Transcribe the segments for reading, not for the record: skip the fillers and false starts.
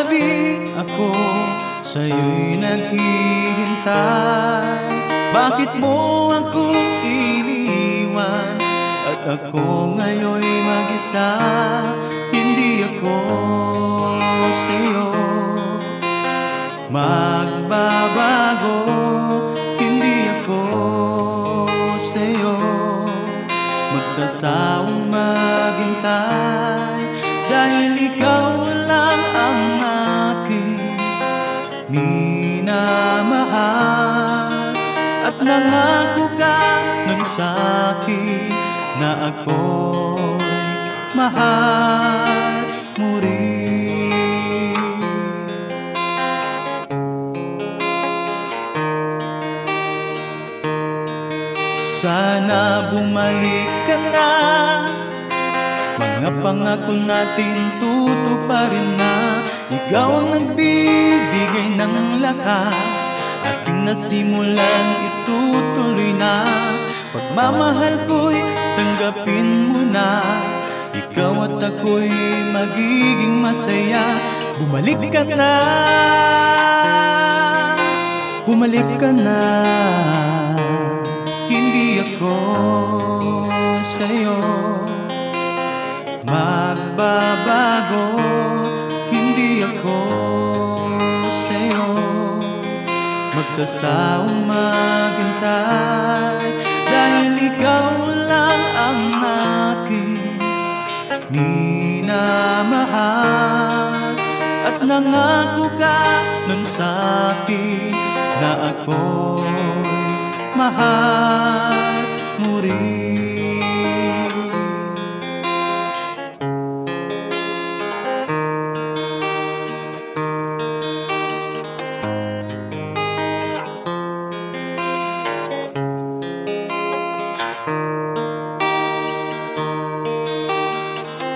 gabi ako sa'yo'y naghihintay. Bakit mo ako iniwan at ako ngayon'y mag-isa? Hindi ako sa'yo magbabago, hindi ako sa'yo magsasawang maghintay. Dahil ikaw lang ang aking minamahal at nangako ka nun sa'kin na ako'y mahal mo rin. Sana bumalik ka na, mga pangako natin tutuparin na. Ikaw ang nagbibigay ng lakas, ating nasimulan itutuloy na. Pagmamahal ko'y tanggapin mo na, ikaw at ako'y magiging masaya. Bumalik ka na, bumalik ka na. Hindi ako sa'yo magbabago, hindi ako sa'yo magsasawang maghintay. Dahil ikaw lang ang aking minamahal at nangako ka nun sa'kin na ako'y mahal mo rin.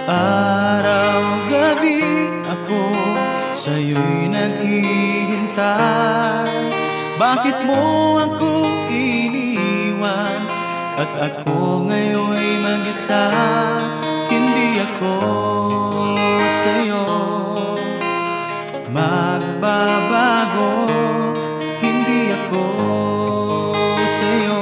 Araw-gabi ako sa'yo'y naghihintay. Bakit mo ako iniwan at ako ngayon'y mag-isa? Hindi ako sa'yo magbabago, hindi ako sa'yo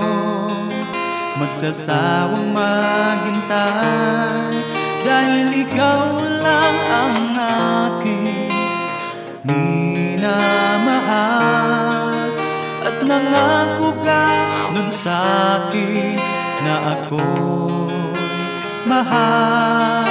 magsasawang maghintay. Dahil ikaw lang ang aking minamahal at nangako ka nun sa'kin na ako'y mahal